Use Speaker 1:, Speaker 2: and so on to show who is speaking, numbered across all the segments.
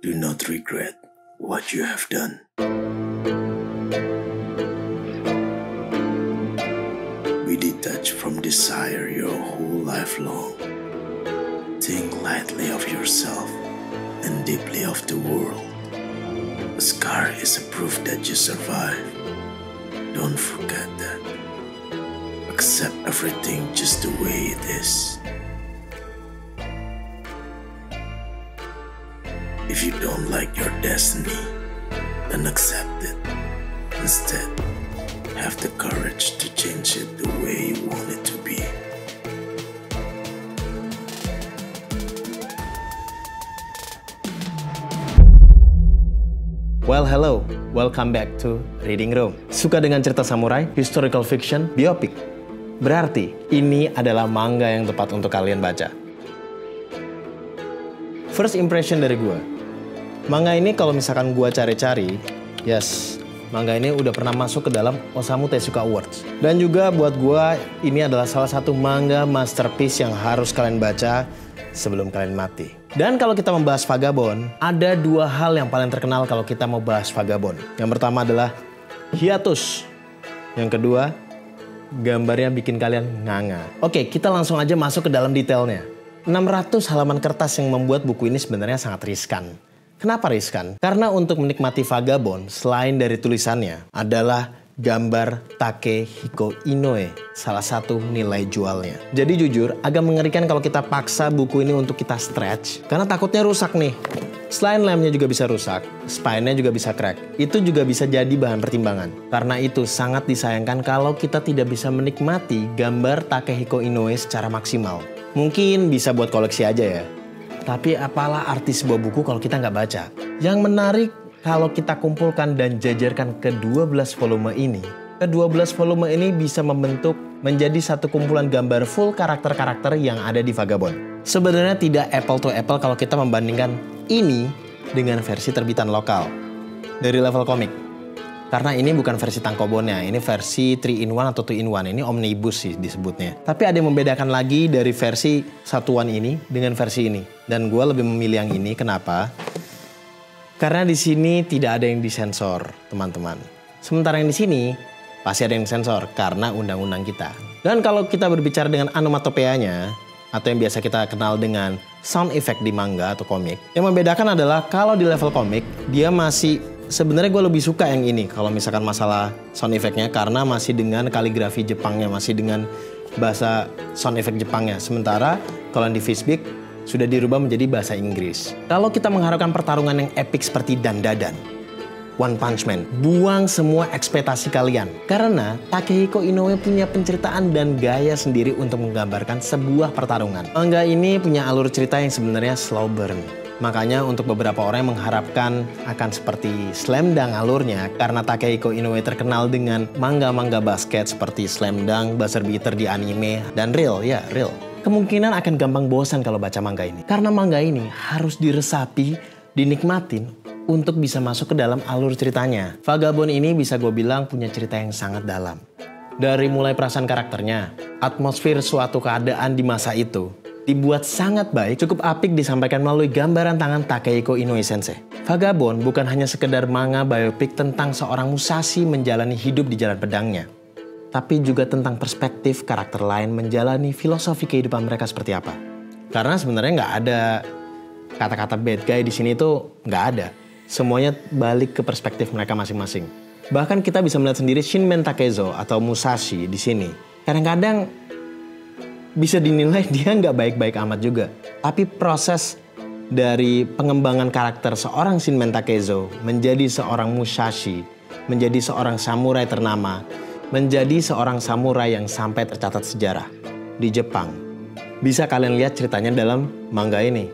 Speaker 1: Do not regret what you have done. Be detached from desire your whole life long. Think lightly of yourself and deeply of the world. A scar is a proof that you survive. Don't forget that. Accept everything just the way it is. If you don't like your destiny, then accept it. Instead, have the courage to change it the way you want it to be.
Speaker 2: Well, hello. Welcome back to Reading Room. Suka dengan cerita samurai, historical fiction, biopic? Berarti ini adalah manga yang tepat untuk kalian baca. First impression dari gue. Manga ini kalau misalkan gue cari-cari, yes, manga ini udah pernah masuk ke dalam Osamu Tezuka Awards. Dan juga buat gue, ini adalah salah satu manga masterpiece yang harus kalian baca sebelum kalian mati. Dan kalau kita membahas Vagabond, ada dua hal yang paling terkenal kalau kita mau bahas Vagabond. Yang pertama adalah hiatus. Yang kedua, gambarnya bikin kalian nganga. Oke, kita langsung aja masuk ke dalam detailnya. 600 halaman kertas yang membuat buku ini sebenarnya sangat riskan. Kenapa riskan? Karena untuk menikmati Vagabond, selain dari tulisannya, adalah gambar Takehiko Inoue, salah satu nilai jualnya. Jadi jujur, agak mengerikan kalau kita paksa buku ini untuk kita stretch, karena takutnya rusak nih. Selain lemnya juga bisa rusak, spine-nya juga bisa crack. Itu juga bisa jadi bahan pertimbangan. Karena itu sangat disayangkan kalau kita tidak bisa menikmati gambar Takehiko Inoue secara maksimal. Mungkin bisa buat koleksi aja ya. Tapi apalah arti sebuah buku kalau kita nggak baca? Yang menarik kalau kita kumpulkan dan jajarkan ke 12 volume ini. Ke-12 volume ini bisa membentuk menjadi satu kumpulan gambar full karakter-karakter yang ada di Vagabond. Sebenarnya tidak apple to apple kalau kita membandingkan ini dengan versi terbitan lokal dari level komik. Karena ini bukan versi tankobonnya, ini versi 3-in-1 atau 2-in-1, ini omnibus sih disebutnya. Tapi ada yang membedakan lagi dari versi satuan ini dengan versi ini. Dan gue lebih memilih yang ini, kenapa? Karena di sini tidak ada yang disensor, teman-teman. Sementara yang di sini pasti ada yang disensor karena undang-undang kita. Dan kalau kita berbicara dengan onomatopeanya, atau yang biasa kita kenal dengan sound effect di manga atau komik, yang membedakan adalah kalau di level komik, dia masih, sebenarnya gue lebih suka yang ini kalau misalkan masalah sound effect-nya, karena masih dengan kaligrafi Jepangnya, masih dengan bahasa sound effect Jepangnya. Sementara kalau di Fishbeak sudah dirubah menjadi bahasa Inggris. Kalau kita mengharapkan pertarungan yang epic seperti Dandadan, One Punch Man, buang semua ekspektasi kalian. Karena Takehiko Inoue punya penceritaan dan gaya sendiri untuk menggambarkan sebuah pertarungan. Manga ini punya alur cerita yang sebenarnya slow burn. Makanya untuk beberapa orang yang mengharapkan akan seperti Slam Dunk alurnya, karena Takehiko Inoue terkenal dengan manga-manga basket seperti Slam Dunk, Buzzer Beater di anime, dan Real, ya Real. Kemungkinan akan gampang bosan kalau baca manga ini. Karena manga ini harus diresapi, dinikmatin untuk bisa masuk ke dalam alur ceritanya. Vagabond ini bisa gue bilang punya cerita yang sangat dalam. Dari mulai perasaan karakternya, atmosfer suatu keadaan di masa itu, dibuat sangat baik, cukup apik disampaikan melalui gambaran tangan Takehiko Inoue Sensei. Vagabond bukan hanya sekedar manga biopic tentang seorang musashi menjalani hidup di jalan pedangnya, tapi juga tentang perspektif karakter lain menjalani filosofi kehidupan mereka seperti apa. Karena sebenarnya nggak ada kata-kata bad guy di sini tuh nggak ada. Semuanya balik ke perspektif mereka masing-masing. Bahkan kita bisa melihat sendiri Shinmen Takezo atau Musashi di sini. Kadang-kadang bisa dinilai dia nggak baik-baik amat juga. Tapi proses dari pengembangan karakter seorang Shinmen Takezo menjadi seorang Musashi, menjadi seorang samurai ternama, menjadi seorang samurai yang sampai tercatat sejarah di Jepang. Bisa kalian lihat ceritanya dalam manga ini.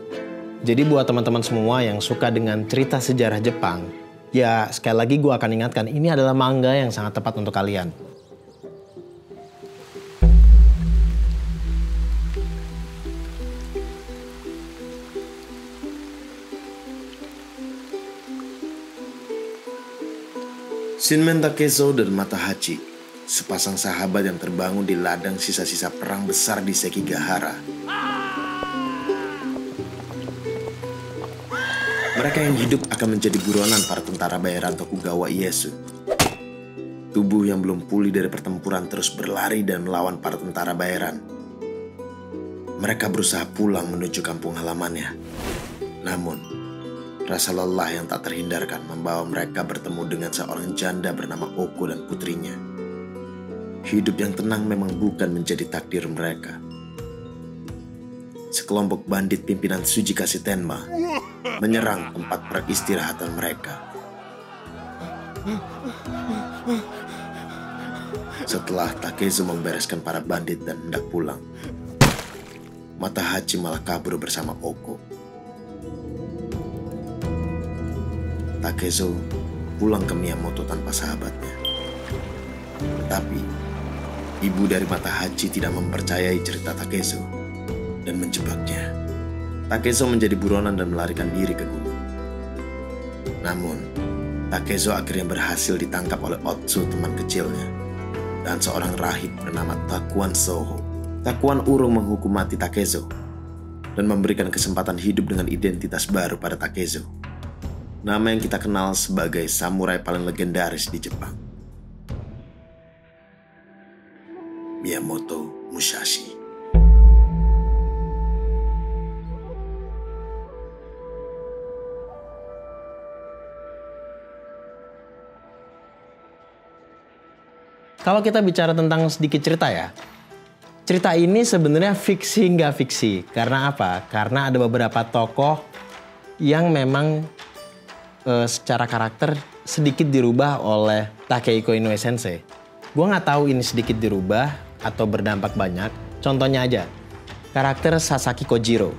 Speaker 2: Jadi buat teman-teman semua yang suka dengan cerita sejarah Jepang, ya sekali lagi gue akan ingatkan, ini adalah manga yang sangat tepat untuk kalian.
Speaker 1: Shinmen Takezo dan Matahachi, sepasang sahabat yang terbangun di ladang sisa-sisa perang besar di Sekigahara. Mereka yang hidup akan menjadi buronan para tentara bayaran Tokugawa Ieyasu. Tubuh yang belum pulih dari pertempuran terus berlari dan melawan para tentara bayaran. Mereka berusaha pulang menuju kampung halamannya. Namun, rasa lelah yang tak terhindarkan membawa mereka bertemu dengan seorang janda bernama Oko dan putrinya. Hidup yang tenang memang bukan menjadi takdir mereka. Sekelompok bandit pimpinan Tsujikase Tenma menyerang tempat peristirahatan mereka. Setelah Takezo membereskan para bandit dan hendak pulang, Matahachi malah kabur bersama Oko. Takezo pulang ke Miyamoto tanpa sahabatnya. Tetapi, ibu dari Matahachi tidak mempercayai cerita Takezo dan menjebaknya. Takezo menjadi buronan dan melarikan diri ke gunung. Namun, Takezo akhirnya berhasil ditangkap oleh Otsu, teman kecilnya, dan seorang rahib bernama Takuan Soho. Takuan urung menghukum mati Takezo dan memberikan kesempatan hidup dengan identitas baru pada Takezo. Nama yang kita kenal sebagai samurai paling legendaris di Jepang. Miyamoto Musashi.
Speaker 2: Kalau kita bicara tentang sedikit cerita ya, cerita ini sebenarnya fiksi nggak fiksi. Karena apa? Karena ada beberapa tokoh yang memang secara karakter sedikit dirubah oleh Takehiko Inoue Sensei. Gue nggak tahu ini sedikit dirubah atau berdampak banyak. Contohnya aja, karakter Sasaki Kojiro.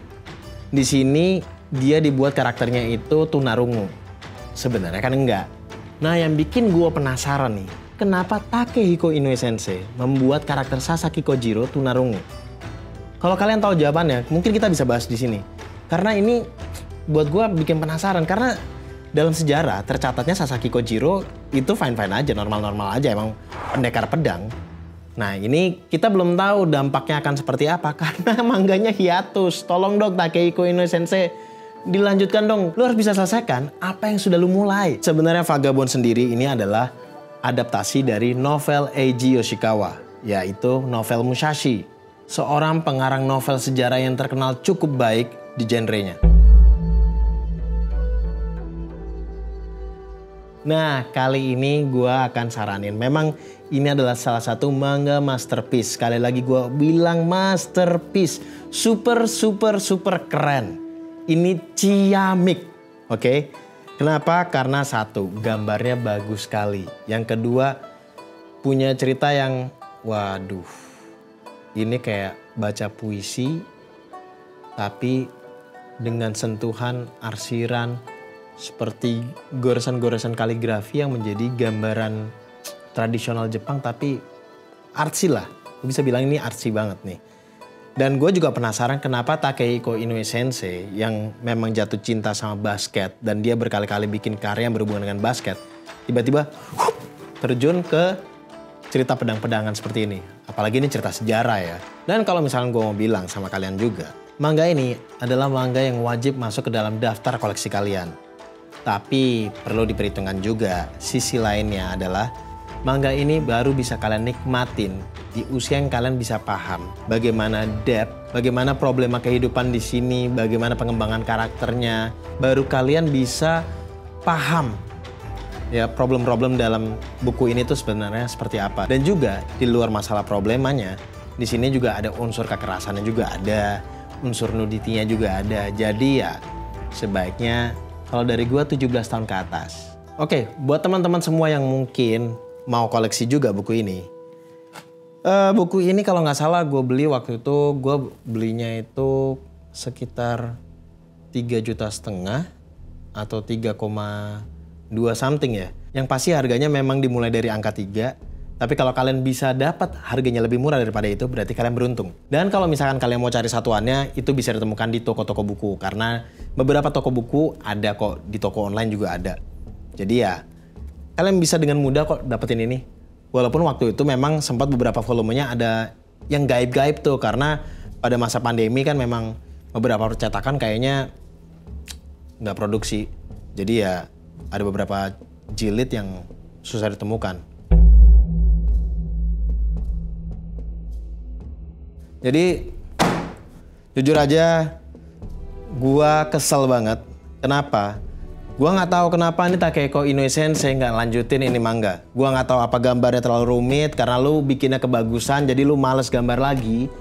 Speaker 2: Di sini dia dibuat karakternya itu tunarungu. Sebenarnya kan enggak. Nah, yang bikin gue penasaran nih, kenapa Takehiko Inoue Sensei membuat karakter Sasaki Kojiro tunarungu? Kalau kalian tahu jawabannya, mungkin kita bisa bahas di sini. Karena ini buat gue bikin penasaran. Karena dalam sejarah tercatatnya Sasaki Kojiro itu fine-fine aja, normal-normal aja, emang pendekar pedang. Nah, ini kita belum tahu dampaknya akan seperti apa karena mangganya hiatus. Tolong dong Takehiko Inoue Sensei, dilanjutkan dong. Lu harus bisa selesaikan apa yang sudah lu mulai. Sebenarnya Vagabond sendiri ini adalah adaptasi dari novel Eiji Yoshikawa, yaitu novel Musashi, seorang pengarang novel sejarah yang terkenal cukup baik di genrenya. Nah, kali ini gue akan saranin, memang ini adalah salah satu manga masterpiece. Sekali lagi gue bilang masterpiece, super keren. Ini ciamik, oke? Kenapa? Karena satu, gambarnya bagus sekali. Yang kedua, punya cerita yang, waduh, ini kayak baca puisi, tapi dengan sentuhan arsiran, seperti goresan-goresan kaligrafi yang menjadi gambaran tradisional Jepang, tapi artsy lah. Bisa bilang ini artsy banget nih. Dan gue juga penasaran kenapa Takehiko Inoue Sensei yang memang jatuh cinta sama basket dan dia berkali-kali bikin karya yang berhubungan dengan basket, tiba-tiba terjun ke cerita pedang-pedangan seperti ini. Apalagi ini cerita sejarah ya. Dan kalau misalnya gue mau bilang sama kalian juga, manga ini adalah manga yang wajib masuk ke dalam daftar koleksi kalian. Tapi perlu diperhitungkan juga, sisi lainnya adalah manga ini baru bisa kalian nikmatin di usia yang kalian bisa paham bagaimana depth, bagaimana problema kehidupan di sini, bagaimana pengembangan karakternya. Baru kalian bisa paham ya problem-problem dalam buku ini tuh sebenarnya seperti apa. Dan juga di luar masalah problemanya, di sini juga ada unsur kekerasannya juga ada, unsur nuditinya juga ada. Jadi ya sebaiknya kalau dari gua 17 tahun ke atas. Oke, buat teman-teman semua yang mungkin mau koleksi juga buku ini. Buku ini kalau nggak salah gue beli waktu itu, gue belinya itu sekitar 3,5 juta atau 3,2 something ya. Yang pasti harganya memang dimulai dari angka 3. Tapi kalau kalian bisa dapat harganya lebih murah daripada itu, berarti kalian beruntung. Dan kalau misalkan kalian mau cari satuannya, itu bisa ditemukan di toko-toko buku. Karena beberapa toko buku ada kok, di toko online juga ada. Jadi ya, kalian bisa dengan mudah kok dapetin ini. Walaupun waktu itu memang sempat beberapa volumenya ada yang gaib-gaib tuh. Karena pada masa pandemi kan memang beberapa percetakan kayaknya nggak produksi. Jadi ya ada beberapa jilid yang susah ditemukan. Jadi jujur aja gua kesel banget. Kenapa? Gua nggak tahu kenapa nih Takehiko Inoue Sensei nggak lanjutin ini manga. Gua nggak tahu apa gambarnya terlalu rumit karena lu bikinnya kebagusan jadi lu males gambar lagi.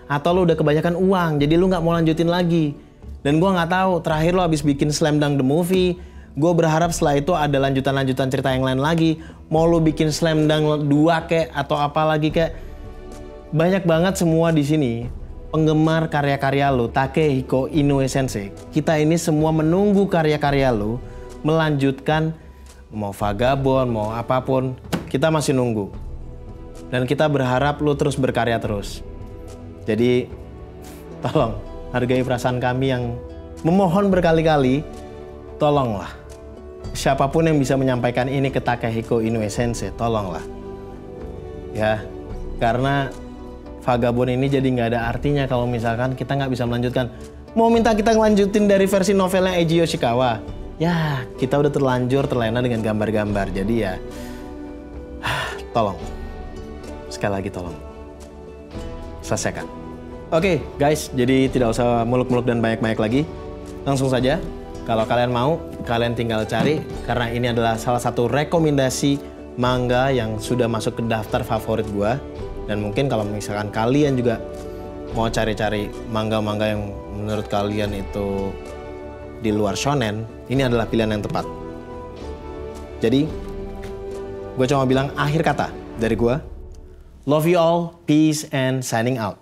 Speaker 2: Atau lu udah kebanyakan uang jadi lu nggak mau lanjutin lagi. Dan gua nggak tahu terakhir lu habis bikin Slam Dunk the Movie. Gua berharap setelah itu ada lanjutan-lanjutan cerita yang lain lagi. Mau lu bikin Slam Dunk 2 kek atau apa lagi kek. Banyak banget semua di sini penggemar karya-karya lu, Takehiko Inoue Sensei. Kita ini semua menunggu karya-karya lu melanjutkan, mau Vagabond, mau apapun, kita masih nunggu. Dan kita berharap lu terus berkarya terus. Jadi tolong hargai perasaan kami yang memohon berkali-kali, tolonglah. Siapapun yang bisa menyampaikan ini ke Takehiko Inoue Sensei, tolonglah. Ya, karena Vagabond ini jadi nggak ada artinya kalau misalkan kita nggak bisa melanjutkan. Mau minta kita ngelanjutin dari versi novelnya Eiji Yoshikawa. Ya, kita udah terlanjur terlena dengan gambar-gambar. Jadi ya, tolong. Sekali lagi tolong. Selesaikan. Oke, guys. Jadi tidak usah muluk-muluk dan banyak-banyak lagi. Langsung saja. Kalau kalian mau, kalian tinggal cari. Karena ini adalah salah satu rekomendasi manga yang sudah masuk ke daftar favorit gua. Dan mungkin kalau misalkan kalian juga mau cari-cari manga-manga yang menurut kalian itu di luar shonen, ini adalah pilihan yang tepat. Jadi, gue cuma bilang akhir kata dari gue. Love you all, peace and signing out.